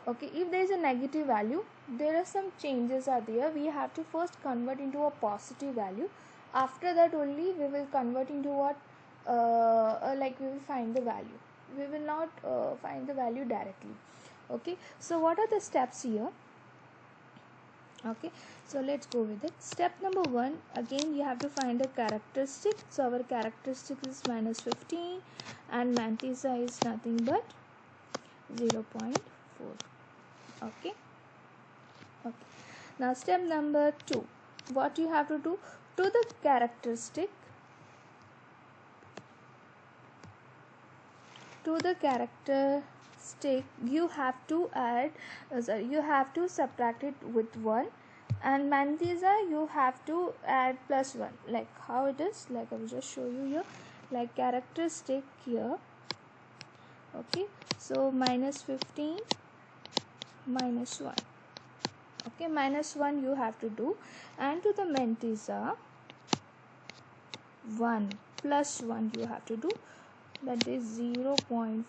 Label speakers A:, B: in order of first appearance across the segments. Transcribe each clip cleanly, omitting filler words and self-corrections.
A: Okay, if there is a negative value, there are some changes are there. We have to first convert into a positive value. After that only we will convert into what, like we will find the value. We will not find the value directly. Okay, so what are the steps here? Okay, so let's go with it. Step number 1, again you have to find a characteristic. So our characteristic is minus 15 and mantissa is nothing but 0.4. Okay. Now step number 2, what you have to do, to the characteristic you have to add, you have to subtract it with 1, and mantissa you have to add plus 1. Like how it is, like I will just show you here, like characteristic here. Okay, so minus 15 minus 1. Okay, minus 1 you have to do, and to the mantissa 1 plus 1 you have to do, that is 0.44.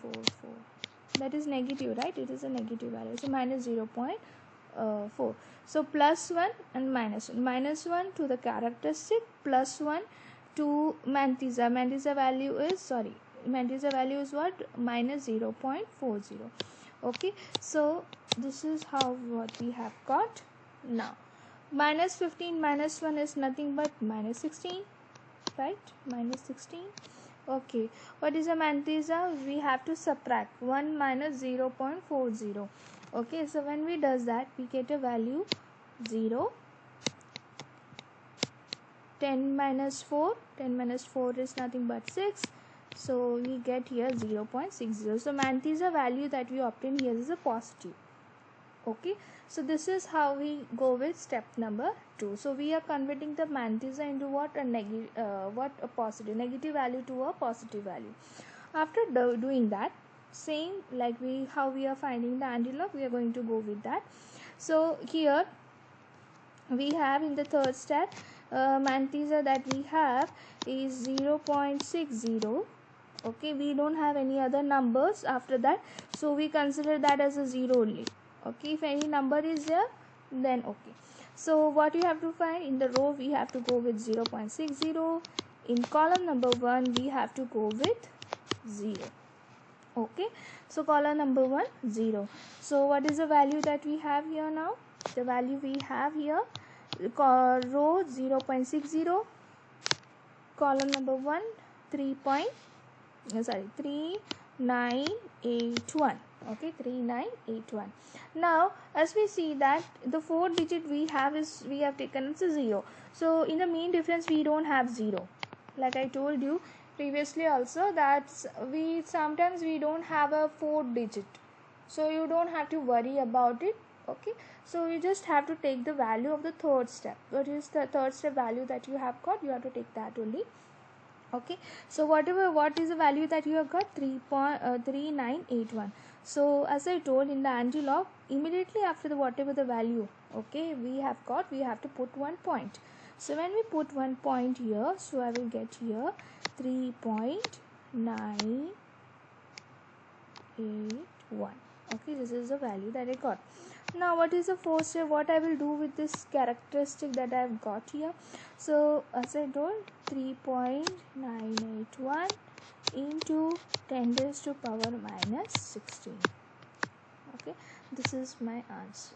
A: that is negative, right? It is a negative value, so minus 0.4. so plus 1 and minus 1. Minus 1 to the characteristic, plus 1 to mantissa. Mantissa value is what, minus 0.40. Okay, so this is how what we have got. Now minus 15 minus 1 is nothing but minus 16, right? Minus 16. Okay, what is a mantissa? We have to subtract 1 minus 0.40. Okay, so when we does that, we get a value 0. 10 minus 4 is nothing but 6, so we get here 0.60. so mantissa value that we obtain here is a positive. Okay, so this is how we go with step number 2. So we are converting the mantissa into what, a positive, negative value to a positive value. After doing that, same like how we are finding the Antilog, we are going to go with that. So here we have in the third step, mantissa that we have is 0.60. okay, we don't have any other numbers after that, so we consider that as a 0 only. Okay, if any number is there, then okay. So what you have to find, in the row we have to go with 0.60. in column number 1 we have to go with 0. Okay, so column number 1 0. So what is the value that we have here now? The value we have here, row 0.60, column number 1 3981. Okay, 3981. Now as we see that the 4 digit we have taken as a 0, so in the mean difference we don't have 0. like I told you previously also, that sometimes we don't have a 4 digit, so you don't have to worry about it. Okay, so you just have to take the value of the third step. What is the third step value that you have got? You have to take that only. Okay, so what is the value that you have got? 3981. so as I told, in the Antilog, immediately after whatever the value, okay, we have got, we have to put 1 point. So when we put 1 point here, so I will get here 3.981. okay, this is the value that I got. Now what is the fourth step? What I will do with this characteristic that I have got here? So as I told, 3.981 into 10 raised to power minus 16. Okay, this is my answer.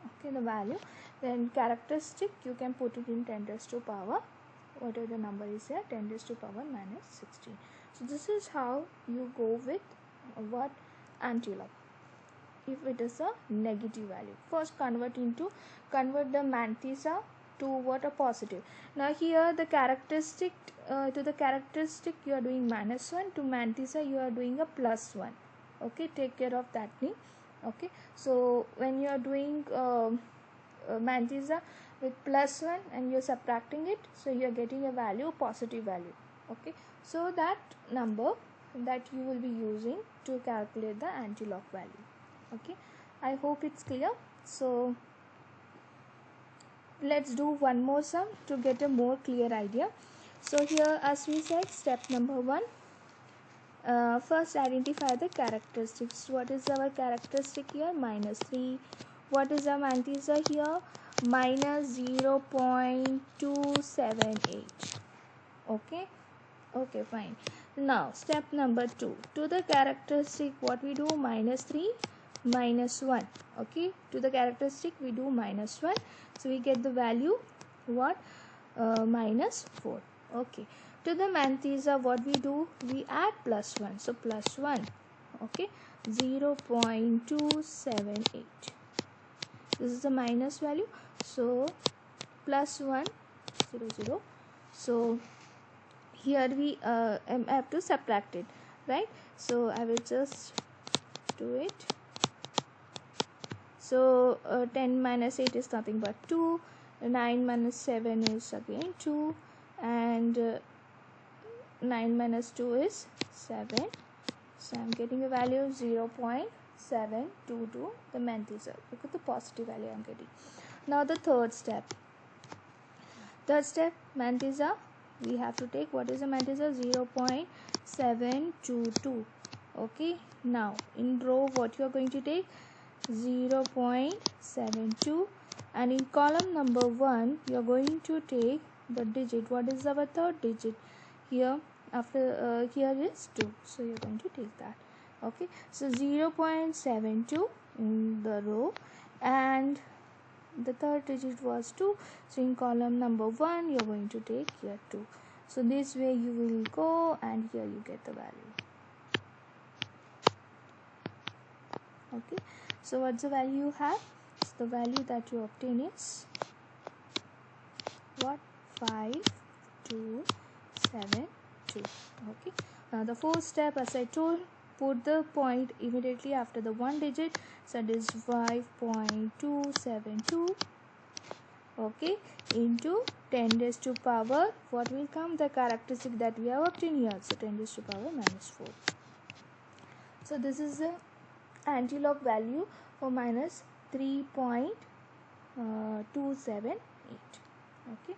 A: Okay, the value, then characteristic you can put it in 10 raised to power, whatever the number is here, 10 raised to power minus 16. So this is how you go with what, Antilog. If it is a negative value, first convert the mantissa to what, a positive. Now here the characteristic, to the characteristic you are doing minus 1, to mantissa you are doing a plus 1. Okay, take care of that thing. Okay, so when you are doing mantissa with plus 1 and you are subtracting it, so you are getting a value, positive value. Okay, so that number that you will be using to calculate the Antilog value. Okay, I hope it's clear. So let's do one more sum to get a more clear idea. So here, as we said, step number 1, First identify the characteristics. What is our characteristic here? -3. What is our mantissa here? -0.278. Okay, fine. Now step number 2. To the characteristic, what we do? -3 -1. Okay, to the characteristic we do -1, so we get the value what? -4. Okay, to the mantissa what we do? We add +1, so +1. Okay, 0.278. This is the minus value, so +1 0 0. So here we have to subtract it, right? So I will just do it. So 10 minus 8 is nothing but 2. 9 minus 7 is again 2, and 9 minus 2 is 7. So I'm getting a value of 0.722, the mantissa. Look at the positive value I'm getting. Now the third step. Mantissa, we have to take, what is the mantissa? 0.722. Okay, now in row what you are going to take? 0.72, and in column number 1 you are going to take the digit. What is our third digit here? After here is 2, so you are going to take that. Okay, so 0.72 in the row, and the third digit was 2, so in column number 1 you are going to take here 2. So this way you will go, and here you get the value. Okay, so what's the value you have? So the value that you obtain is what? 5272. Okay, now the fourth step, as I told, put the point immediately after the one digit, so that is 5.272. okay, into 10 raised to power, what will come? The characteristic that we have obtained here, so 10 raised to power -4. So this is the Antilog value for -3.278. Okay.